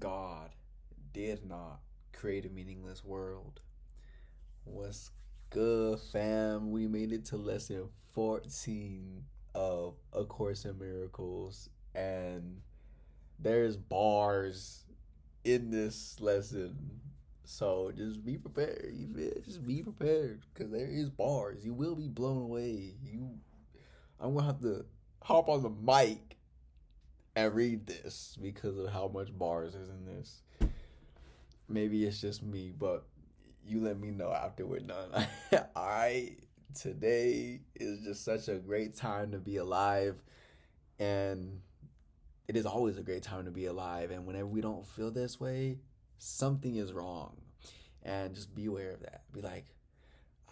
God did not create a meaningless world. What's good, fam? We made it to lesson 14 of A Course in Miracles, and there's bars in this lesson. So just be prepared. You feel? Just be prepared, because there is bars. You will be blown away. I'm gonna have to hop on the mic and read this because of how much bars is in this. Maybe it's just me, but you let me know after we're done. Alright, today is just such a great time to be alive, and it is always a great time to be alive. And whenever we don't feel this way, something is wrong. And just be aware of that. Be like,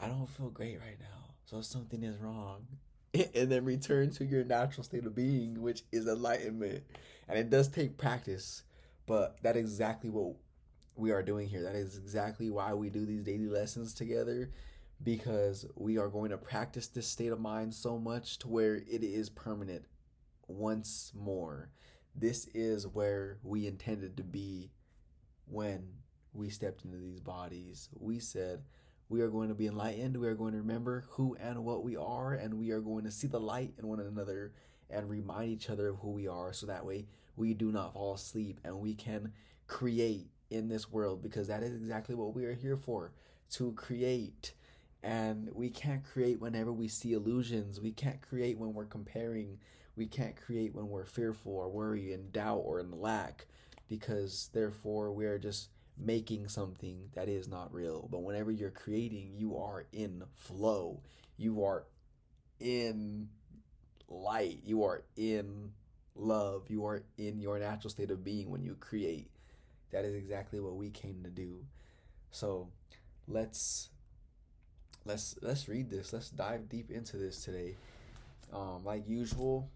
I don't feel great right now, so something is wrong. And then return to your natural state of being, which is enlightenment. And it does take practice, but that is exactly what we are doing here. That is exactly why we do these daily lessons together, because we are going to practice this state of mind so much to where it is permanent once more. This is where we intended to be when we stepped into these bodies. We said we are going to be enlightened. We are going to remember who and what we are, and we are going to see the light in one another and remind each other of who we are, so that way we do not fall asleep and we can create in this world, because that is exactly what we are here for, to create. And we can't create whenever we see illusions. We can't create when we're comparing. We can't create when we're fearful or worried and doubt or in lack, because therefore we are just making something that is not real. But whenever you're creating, you are in flow. You are in light. You are in love. You are in your natural state of being when you create. That is exactly what we came to do. So let's read this. Let's dive deep into this today. Like usual,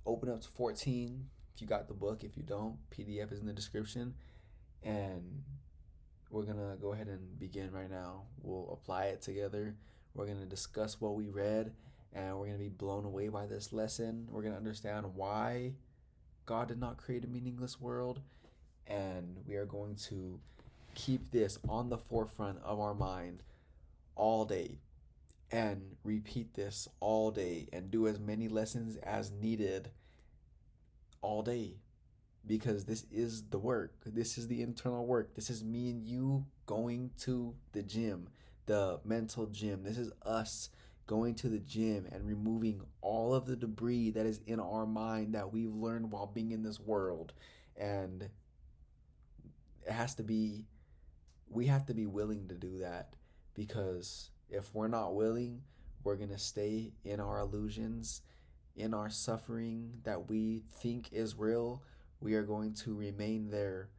open up to 14 if you got the book. If you don't, PDF is in the description. And we're gonna go ahead and begin right now. We'll apply it together. We're gonna discuss what we read, and we're gonna be blown away by this lesson. We're gonna understand why God did not create a meaningless world, and we are going to keep this on the forefront of our mind all day and repeat this all day and do as many lessons as needed all day, because this is the work. This is the internal work. This is me and you going to the gym, the mental gym. This is us going to the gym and removing all of the debris that is in our mind that we've learned while being in this world. And it has to be, we have to be willing to do that, because if we're not willing, we're going to stay in our illusions, in our suffering that we think is real. We are going to remain there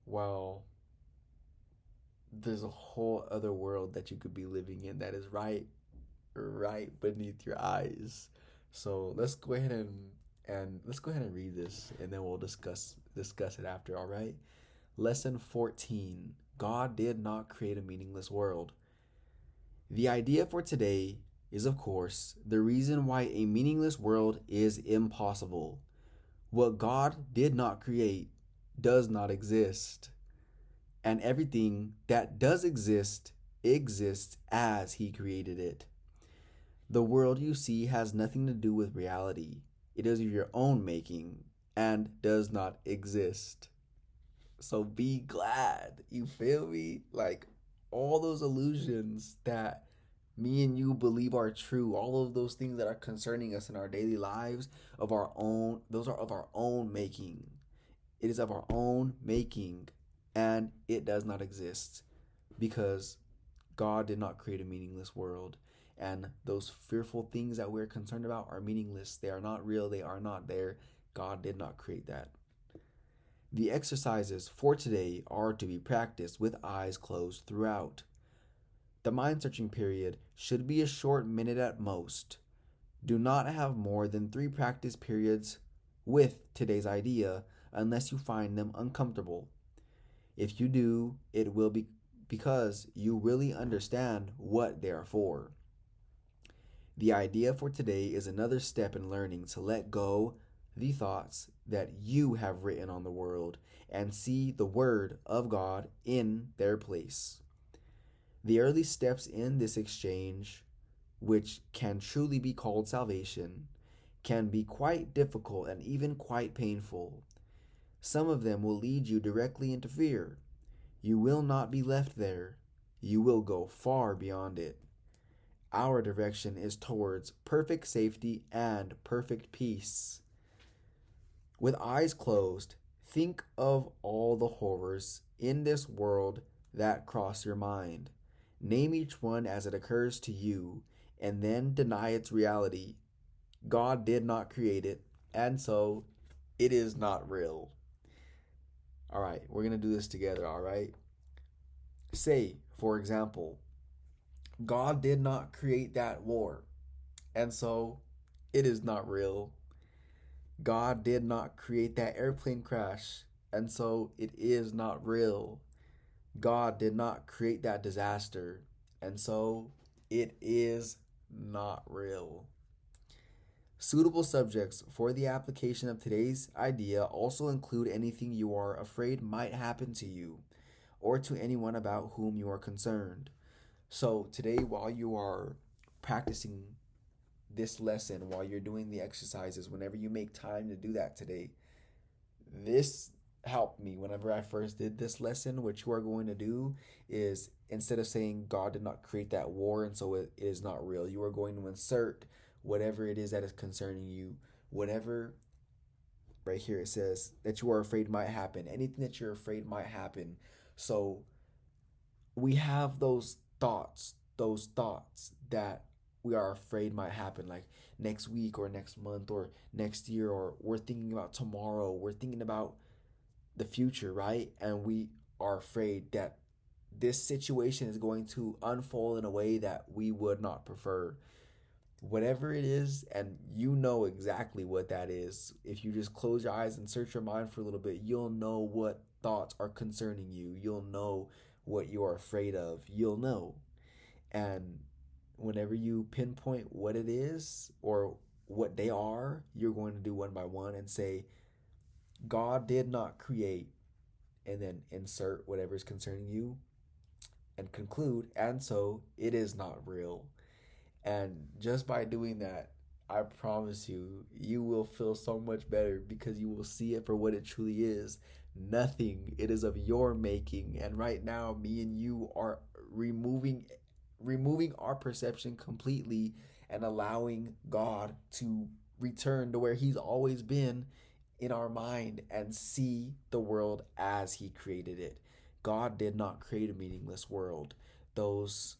while there's a whole other world that you could be living in that is right beneath your eyes. So let's go ahead and read this, and then we'll discuss it after. All right. Lesson 14. God did not create a meaningless world. The idea for today is, of course, the reason why a meaningless world is impossible. What God did not create does not exist. And everything that does exist exists as He created it. The world you see has nothing to do with reality. It is of your own making and does not exist. So be glad. You feel me? Like, all those illusions that me and you believe are true, all of those things that are concerning us in our daily lives, of our own, those are of our own making. It is of our own making, and it does not exist, because God did not create a meaningless world. And those fearful things that we're concerned about are meaningless. They are not real. They are not there. God did not create that. The exercises for today are to be practiced with eyes closed throughout. The mind searching period should be a short minute at most. Do not have more than 3 practice periods with today's idea unless you find them uncomfortable. If you do, it will be because you really understand what they are for. The idea for today is another step in learning to let go the thoughts that you have written on the world and see the Word of God in their place. The early steps in this exchange, which can truly be called salvation, can be quite difficult and even quite painful. Some of them will lead you directly into fear. You will not be left there. You will go far beyond it. Our direction is towards perfect safety and perfect peace. With eyes closed, think of all the horrors in this world that cross your mind. Name each one as it occurs to you, and then deny its reality. God did not create it, and so it is not real. All right, we're going to do this together, all right? Say, for example, God did not create that war, and so it is not real. God did not create that airplane crash, and so it is not real. God did not create that disaster, and so it is not real. Suitable subjects for the application of today's idea also include anything you are afraid might happen to you or to anyone about whom you are concerned. So today, while you are practicing this lesson, while you're doing the exercises, whenever you make time to do that today, this helped me whenever I first did this lesson. What you are going to do is, instead of saying God did not create that war and so it is not real, you are going to insert whatever it is that is concerning you, whatever. Right here it says that you are afraid might happen, anything that you're afraid might happen. So we have those thoughts that we are afraid might happen, like next week or next month or next year, or we're thinking about tomorrow, we're thinking about the future, right? And we are afraid that this situation is going to unfold in a way that we would not prefer. Whatever it is, and you know exactly what that is. If you just close your eyes and search your mind for a little bit, you'll know what thoughts are concerning you. You'll know what you are afraid of. You'll know. And whenever you pinpoint what it is or what they are, you're going to do one by one and say, God did not create, and then insert whatever is concerning you and conclude, and so it is not real. And just by doing that, I promise you, you will feel so much better because you will see it for what it truly is. Nothing. It is of your making. And right now, me and you are removing our perception completely and allowing God to return to where he's always been in our mind and see the world as he created it. God did not create a meaningless world. Those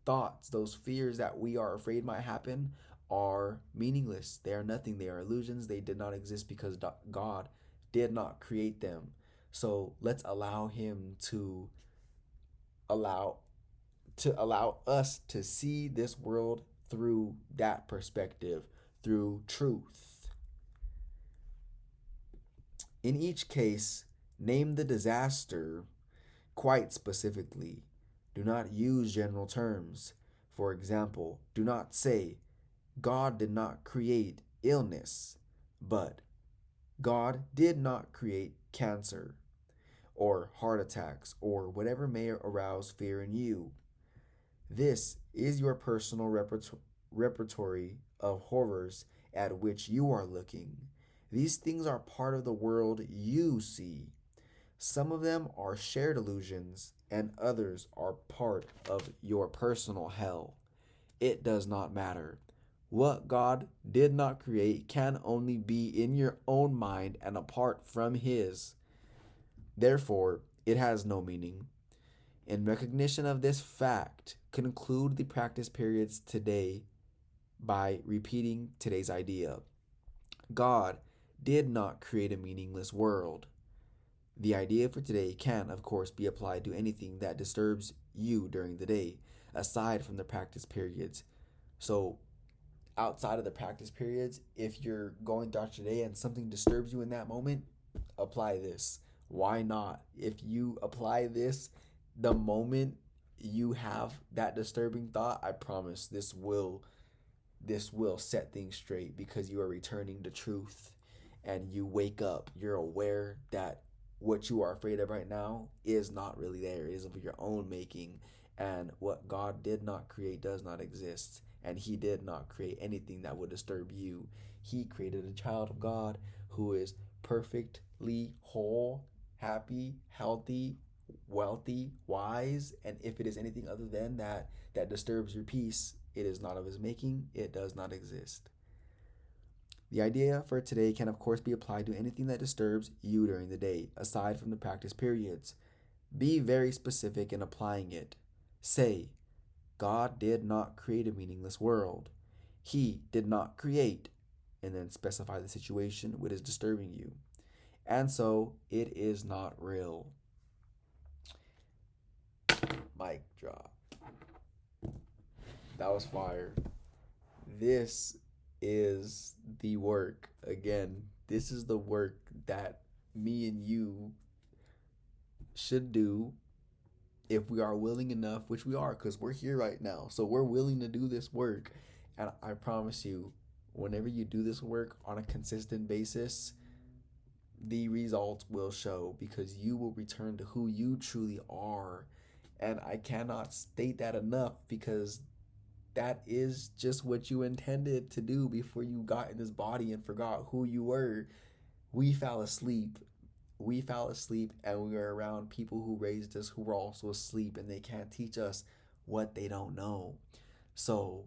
thoughts, those fears that we are afraid might happen are meaningless. They are nothing. They are illusions. They did not exist because God did not create them. So let's allow him to allow us to see this world through that perspective, through truth. In each case, name the disaster quite specifically. Do not use general terms. For example, do not say, God did not create illness, but God did not create cancer, or heart attacks, or whatever may arouse fear in you. This is your personal repertory of horrors at which you are looking. These things are part of the world you see. Some of them are shared illusions, and others are part of your personal hell. It does not matter. What God did not create can only be in your own mind and apart from his. Therefore, it has no meaning. In recognition of this fact, conclude the practice periods today by repeating today's idea. God did not create a meaningless world. The idea for today can, of course, be applied to anything that disturbs you during the day, aside from the practice periods. So, outside of the practice periods, if you're going throughout your day and something disturbs you in that moment, apply this. Why not? If you apply this the moment you have that disturbing thought, I promise this will this will set things straight because you are returning to truth and you wake up. You're aware that what you are afraid of right now is not really there. It is of your own making. And what God did not create does not exist. And He did not create anything that would disturb you. He created a child of God who is perfectly whole, happy, healthy, wealthy, wise. And if it is anything other than that that disturbs your peace, it is not of His making. It does not exist. The idea for today can, of course, be applied to anything that disturbs you during the day, aside from the practice periods. Be very specific in applying it. Say, God did not create a meaningless world. He did not create, and then specify the situation which is disturbing you. And so, it is not real. Mic drop. That was fire. This is the work. Again, this is the work that me and you should do if we are willing enough, which we are, because we're here right now. So we're willing to do this work. And I promise you, whenever you do this work on a consistent basis, the results will show because you will return to who you truly are. And I cannot state that enough because that is just what you intended to do before you got in this body and forgot who you were. We fell asleep. And we were around people who raised us who were also asleep, and they can't teach us what they don't know. So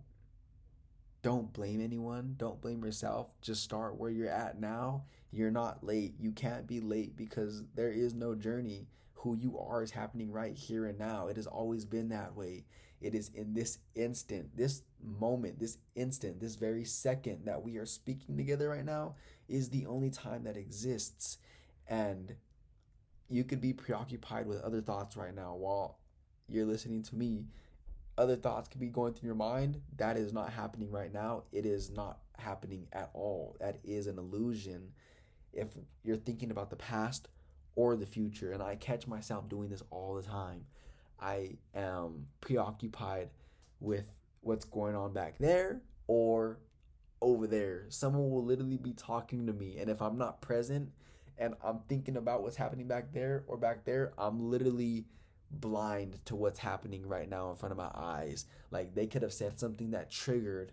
don't blame anyone. Don't blame yourself. Just start where you're at now. You're not late. You can't be late because there is no journey. Who you are is happening right here and now. It has always been that way. It is in this instant, this moment, this instant, this very second that we are speaking together right now is the only time that exists. And you could be preoccupied with other thoughts right now while you're listening to me. Other thoughts could be going through your mind. That is not happening right now. It is not happening at all. That is an illusion. If you're thinking about the past or the future, and I catch myself doing this all the time, I am preoccupied with what's going on back there or over there. Someone will literally be talking to me, and if I'm not present and I'm thinking about what's happening back there or back there, I'm literally blind to what's happening right now in front of my eyes. Like they could have said something that triggered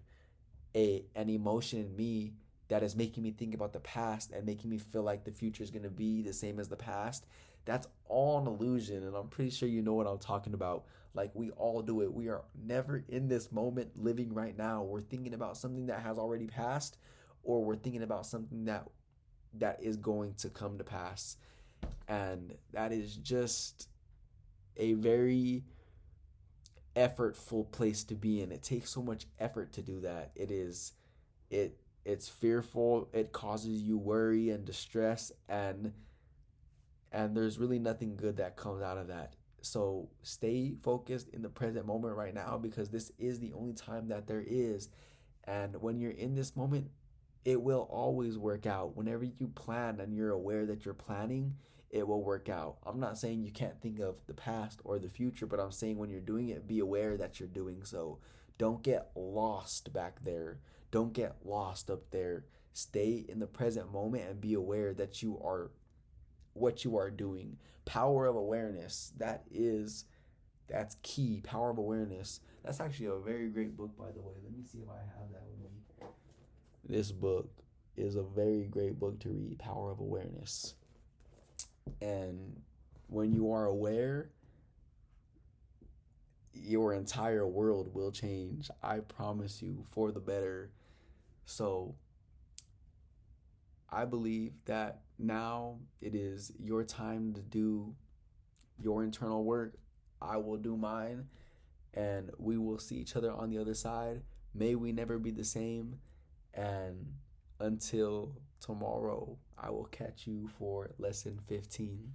an emotion in me that is making me think about the past and making me feel like the future is going to be the same as the past. That's all an illusion, and I'm pretty sure you know what I'm talking about. Like we all do it. We are never in this moment living right now. We're thinking about something that has already passed, or we're thinking about something that is going to come to pass. And that is just a very effortful place to be in. It takes so much effort to do that. It's fearful. It causes you worry and distress, and there's really nothing good that comes out of that. So stay focused in the present moment right now because this is the only time that there is. And when you're in this moment, it will always work out. Whenever you plan and you're aware that you're planning, it will work out. I'm not saying you can't think of the past or the future, but I'm saying when you're doing it, be aware that you're doing so. Don't get lost back there. Don't get lost up there. Stay in the present moment and be aware that you are what you are doing. Power of awareness. That's key. Power of awareness. That's actually a very great book, by the way. Let me see if I have that with me. This book is a very great book to read. Power of Awareness. And when you are aware, your entire world will change. I promise you, for the better. So I believe that now it is your time to do your internal work. I will do mine, and we will see each other on the other side. May we never be the same. And until tomorrow, I will catch you for lesson 15.